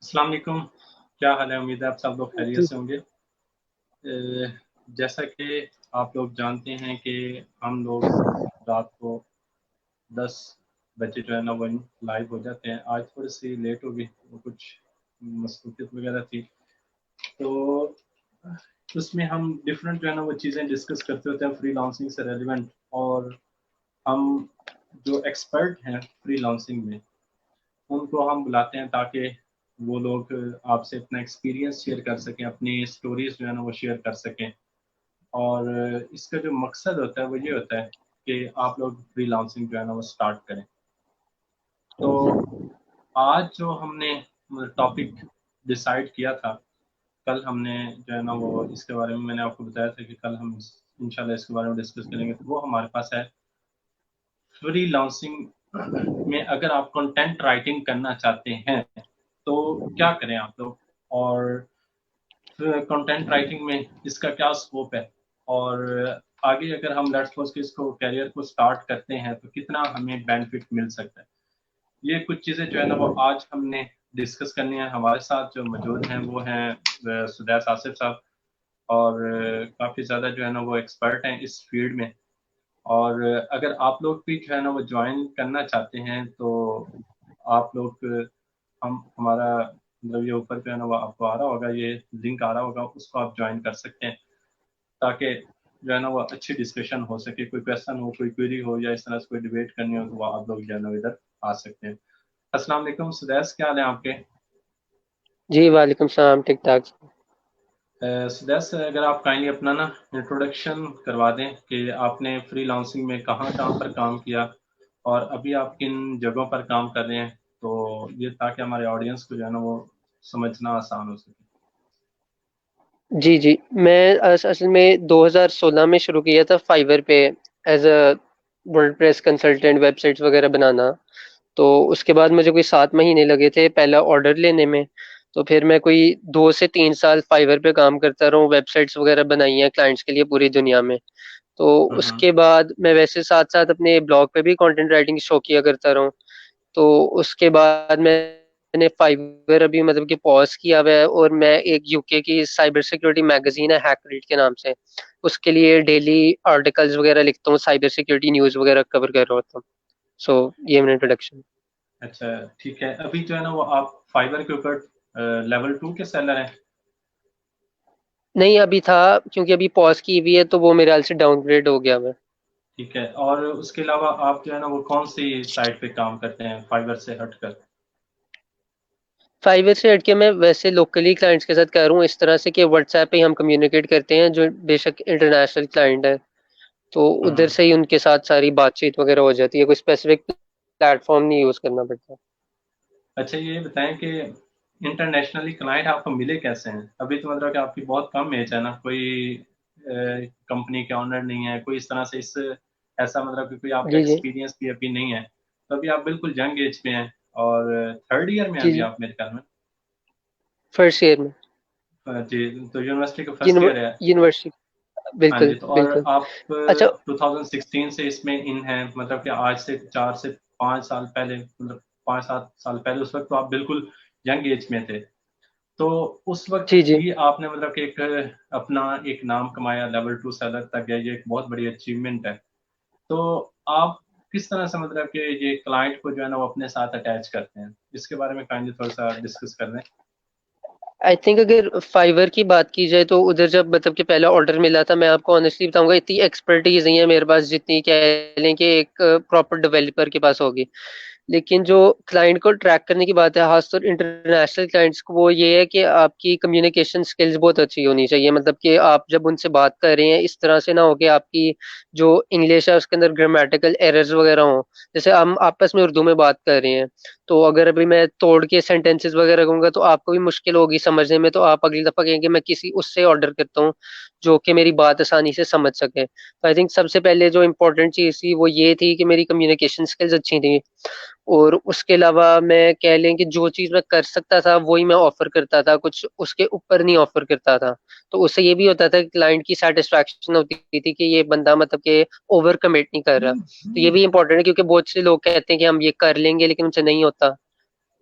अस्सलाम वालेकुम, क्या हाल है? उम्मीद है आप सब लोग खैरियत जी से होंगे। जैसा कि आप लोग जानते हैं कि हम लोग रात को 10 बजे जो है ना वो लाइव हो जाते हैं। आज थोड़ी सी लेट हो गई, वो कुछ मसरूफियत वगैरह थी, तो उसमें हम डिफरेंट जो है ना वो चीज़ें डिस्कस करते होते हैं फ्रीलांसिंग से रेलिवेंट। और हम जो एक्सपर्ट हैं फ्रीलांसिंग में उनको हम बुलाते हैं ताकि वो लोग आपसे अपना एक्सपीरियंस शेयर कर सकें, अपनी स्टोरीज जो है ना वो शेयर कर सकें। और इसका जो मकसद होता है वो ये होता है कि आप लोग फ्रीलांसिंग जो है ना वो स्टार्ट करें। तो आज जो हमने टॉपिक डिसाइड किया था, कल हमने जो है ना वो इसके बारे में मैंने आपको बताया था कि कल हम इंशाल्लाह इसके बारे में डिस्कस करेंगे। तो वो हमारे पास है फ्रीलांसिंग में अगर आप कंटेंट राइटिंग करना चाहते हैं तो क्या करें आप लोग, और कंटेंट राइटिंग में इसका क्या स्कोप है, और आगे अगर हम लेट्स सपोज कि इसको कैरियर को स्टार्ट करते हैं तो कितना हमें बेनिफिट मिल सकता है। ये कुछ चीज़ें जो है ना वो आज हमने डिस्कस करनी है। हमारे साथ जो मौजूद हैं वो हैं सुदैस आसिफ साहब, और काफ़ी ज़्यादा जो है ना वो एक्सपर्ट हैं इस फील्ड में। और अगर आप लोग भी जो है ना वो ज्वाइन करना चाहते हैं तो आप लोग हम हमारा मतलब ये ऊपर जो है ना वो आपको आ रहा होगा, ये लिंक आ रहा होगा, उसको आप ज्वाइन कर सकते हैं ताकि जो है ना वो अच्छी डिस्कशन हो सके। कोई क्वेश्चन हो, कोई क्वेरी हो, या इस तरह से कोई डिबेट करनी हो तो वो आप लोग जो है ना इधर आ सकते हैं। अस्सलाम वालेकुम सुदैस, क्या हाल है आपके? जी वालेकुम सलाम, ठीक ठाक। सुदैस, अगर आप काइंडली अपना ना इंट्रोडक्शन करवा दें कि आपने फ्रीलांसिंग में कहाँ कहाँ पर काम किया और अभी आप किन जगहों पर काम कर रहे हैं, तो ये ताकि हमारे ऑडियंस को जो है ना वो समझना आसान हो सके। जी जी, मैं असल में 2016 में शुरू किया था फाइवर पे as a WordPress consultant, websites वगैरह बनाना। तो उसके बाद मुझे कोई 7 महीने लगे थे पहला ऑर्डर लेने में। तो फिर मैं कोई 2 से 3 साल फाइवर पे काम करता रहा हूँ, वेबसाइट्स वगैरह बनाई हैं क्लाइंट्स के लिए पूरी दुनिया में। तो हम्म। उसके बाद मैं वैसे साथ साथ अपने ब्लॉग पे भी कंटेंट राइटिंग शो किया करता रहा हूँ। तो उसके बाद मैंने फाइवर अभी मतलब कि पॉज किया हुआ है, और मैं एक यूके की साइबर सिक्योरिटी मैगजीन है हैकरेट के नाम से, उसके लिए डेली आर्टिकल्स वगैरह लिखता हूँ, साइबर सिक्योरिटी न्यूज़ वगैरह कवर कर रहा होता हूँ। सो ये मेरा इंट्रोडक्शन। अच्छा, ठीक है। अभी जो है ना वो आप फाइबर के ऊपर लेवल 2 के सेलर हैं? नहीं, अभी था, क्योंकि अभी पॉज की हुई है तो वो मेरे हाल से डाउनग्रेड हो गया हुआ है। ठीक है। और उसके अलावा आप जो है ना वो कौन सी साइट पे काम करते हैं फाइबर से हटकर? फाइवर से हटके मैं वैसे लोकली क्लाइंट्स के साथ कर रहा हूँ, इस तरह से कि व्हाट्सएप पे ही हम कम्युनिकेट करते हैं, जो बेशक इंटरनेशनल क्लाइंट है तो उधर हम्म। से ही उनके साथ सारी बातचीत वगैरह हो जाती है, कोई स्पेसिफिक प्लेटफॉर्म नहीं यूज करना पड़ता। अच्छा, ये बताएं कि इंटरनेशनली क्लाइंट आपको मिले कैसे हैं? अभी तो मतलब कि आपकी बहुत कम एज है ना, कोई कंपनी के ऑनर नहीं है, कोई इस तरह से इस ऐसा मतलब कि कोई आपका जी जी एक्सपीरियंस भी अभी नहीं है। तो अभी आप बिल्कुल यंग एज पे हैं, और थर्ड ईयर में हैं जी अभी जी, आप मेरे ख्याल में। फर्स्ट ईयर में। जी, तो यूनिवर्सिटी का फर्स्ट ईयर है। यूनिवर्सिटी, हाँ बिल्कुल जी। तो और बिल्कुल। आप अच्छा, 2016 से इसमें इन हैं, मतलब कि आज से 4 से 5 साल पहले, मतलब 5-7 साल पहले, उस वक्त तो आप बिल्कुल यंग एज में थे। तो उस वक्त जी जी। भी आपने मतलब कि एक अपना एक नाम कमाया, लेवल 2 सेलर तक गए, ये एक बहुत बड़ी अचीवमेंट है। तो आप किस तरह से मतलब कि ये क्लाइंट को जो है ना वो अपने साथ अटैच करते हैं, इसके बारे में काइंडली थोड़ा सा डिस्कस कर लें। आई थिंक अगर फाइवर की बात की जाए तो उधर जब मतलब कि पहला ऑर्डर मिला था, मैं आपको ऑनेस्टली बताऊंगा, इतनी एक्सपर्टीज नहीं है मेरे पास जितनी कह लें कि एक प्रॉपर डेवलपर के पास होगी। लेकिन जो क्लाइंट को ट्रैक करने की बात है, खासतौर इंटरनेशनल क्लाइंट्स को, वो ये है कि आपकी कम्युनिकेशन स्किल्स बहुत अच्छी होनी चाहिए। मतलब कि आप जब उनसे बात कर रहे हैं, इस तरह से ना हो कि आपकी जो इंग्लिश है उसके अंदर ग्रामेटिकल एरर्स वगैरह हो। जैसे हम आपस में उर्दू में बात कर रहे हैं, तो अगर अभी मैं तोड़ के सेंटेंसेस वगैरह कहूंगा तो आपको भी मुश्किल होगी समझने में, तो आप अगली दफा कहेंगे मैं किसी उससे ऑर्डर करता हूँ जो कि मेरी बात आसानी से समझ सके। तो आई थिंक सबसे पहले जो इम्पोर्टेंट चीज़ थी वो ये थी कि मेरी कम्युनिकेशन स्किल्स अच्छी थी। और उसके अलावा मैं कह लें कि जो चीज़ मैं कर सकता था वही मैं ऑफर करता था, कुछ उसके ऊपर नहीं ऑफर करता था। तो उससे ये भी होता था कि क्लाइंट की सेटिस्फैक्शन होती थी कि ये बंदा मतलब कि ओवर कमिट नहीं कर रहा। तो ये भी इंपॉर्टेंट है, क्योंकि बहुत से लोग कहते हैं कि हम ये कर लेंगे लेकिन उनसे नहीं होता।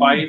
5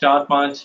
4 5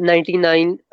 99,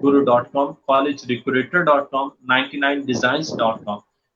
guru.com، collegerecruiter.com، 99designs.com،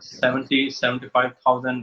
75,000،